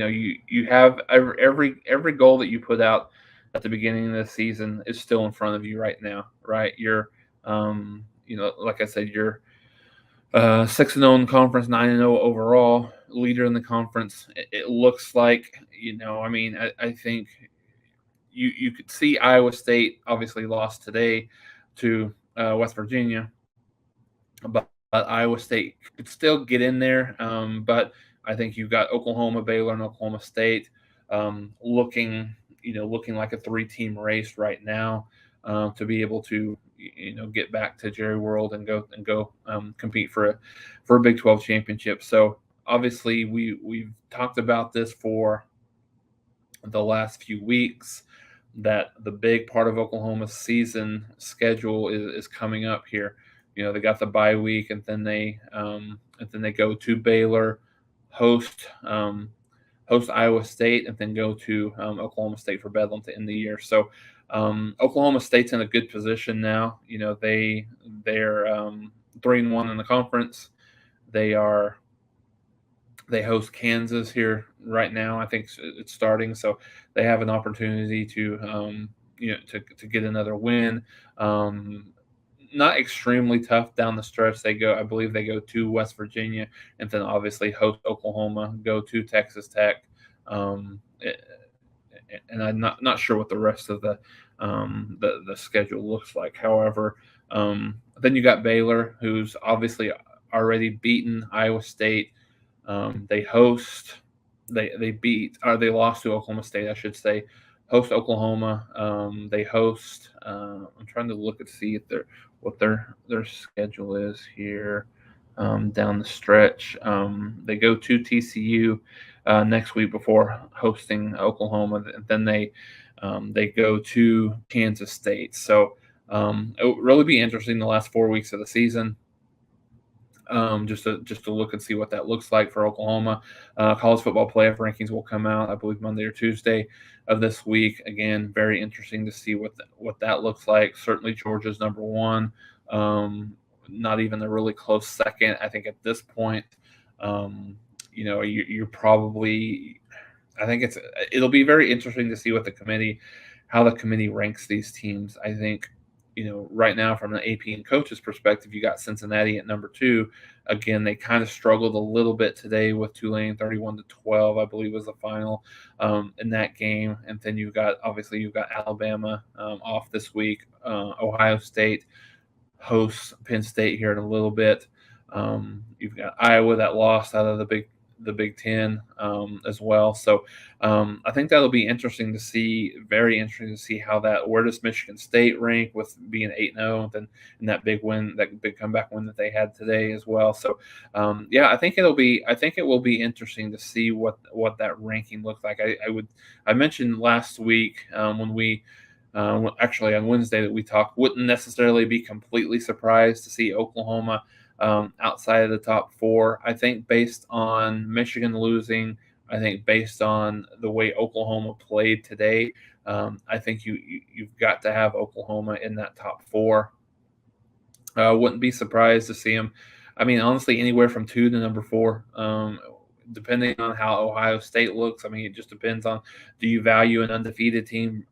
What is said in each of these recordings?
you have every goal that you put out at the beginning of the season is still in front of you right now, right? Like I said, you're 6-0 in conference, 9-0 overall, leader in the conference. It looks like, I think you could see Iowa State obviously lost today to West Virginia, but Iowa State could still get in there. But I think you've got Oklahoma, Baylor, and Oklahoma State looking like a three-team race right now to be able to get back to Jerry World and go compete for a Big 12 championship. So obviously we've talked about this for the last few weeks, that the big part of Oklahoma's season schedule is coming up here. They got the bye week, and then they go to Baylor, host Iowa State, and then go to Oklahoma State for Bedlam to end the year. So Oklahoma State's in a good position now. They're 3-1 in the conference. They host Kansas here right now. I think it's starting, so they have an opportunity to get another win. Not extremely tough down the stretch. I believe they go to West Virginia, and then obviously host Oklahoma, go to Texas Tech, um, and I'm not sure what the rest of the schedule looks like. However, then you got Baylor, who's obviously already beaten Iowa State. They host, they beat, or they lost to Oklahoma State, I should say. Host Oklahoma. They host. I'm trying to look and see if what their schedule is here down the stretch. They go to TCU next week before hosting Oklahoma. And then they go to Kansas State. So it will really be interesting the last 4 weeks of the season. Just to look and see what that looks like for Oklahoma. College football playoff rankings will come out, I believe, Monday or Tuesday of this week. Again, very interesting to see what that looks like. Certainly, Georgia's number one. Not even a really close second. I think at this point, you're probably. I think it'll be very interesting to see how the committee ranks these teams. I think right now from an AP and coaches perspective, you got Cincinnati at number 2. Again, they kind of struggled a little bit today with Tulane, 31-12, I believe was the final in that game. And then you've got Alabama off this week. Ohio State hosts Penn State here in a little bit. You've got Iowa that lost out of the Big Ten as well. So I think that'll be interesting to see. Very interesting to see where does Michigan State rank with being 8-0, and that big win, that big comeback win that they had today as well. So I think it will be interesting to see what that ranking looks like. I mentioned last week when we. Actually, on Wednesday that we talked, wouldn't necessarily be completely surprised to see Oklahoma outside of the top 4. I think based on Michigan losing, I think based on the way Oklahoma played today, I think you've got to have Oklahoma in that top 4. Wouldn't be surprised to see them. I mean, honestly, anywhere from 2 to number 4, depending on how Ohio State looks. I mean, it just depends on, do you value an undefeated team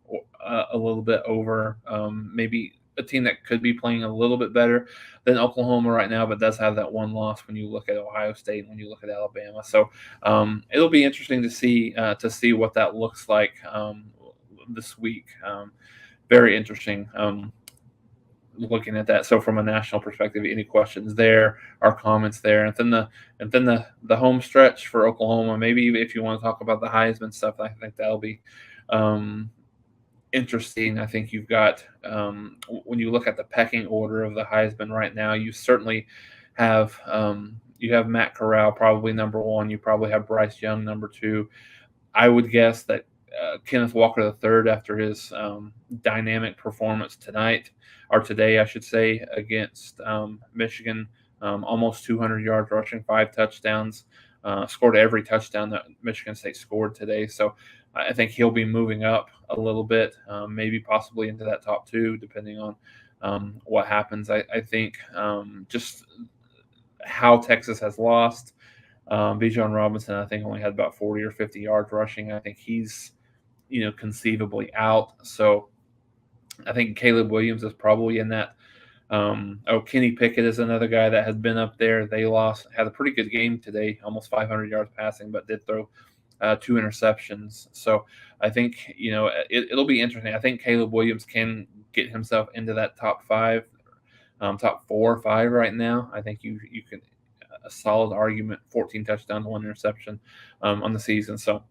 a little bit over maybe a team that could be playing a little bit better than Oklahoma right now, but does have that one loss when you look at Ohio State and when you look at Alabama. So it'll be interesting to see what that looks like this week. Very interesting looking at that. So from a national perspective, any questions there or comments there? And then the home stretch for Oklahoma, maybe if you want to talk about the Heisman stuff, I think that'll be interesting. I think you've got when you look at the pecking order of the Heisman right now, you certainly have Matt Corral probably number 1. You probably have Bryce Young number 2. I would guess that Kenneth Walker III, after his dynamic performance today, I should say, against Michigan, almost 200 yards rushing, 5 touchdowns, scored every touchdown that Michigan State scored today. So I think he'll be moving up a little bit, maybe possibly into that top 2, depending on what happens. I think just how Texas has lost, Bijan Robinson, I think, only had about 40 or 50 yards rushing. I think he's, conceivably out. So I think Caleb Williams is probably in that. Kenny Pickett is another guy that has been up there. They had a pretty good game today, almost 500 yards passing, but did throw 2 interceptions. So I think, it'll be interesting. I think Caleb Williams can get himself into that top 5, top 4 or 5 right now. I think you can a solid argument, 14 touchdowns, 1 interception on the season. So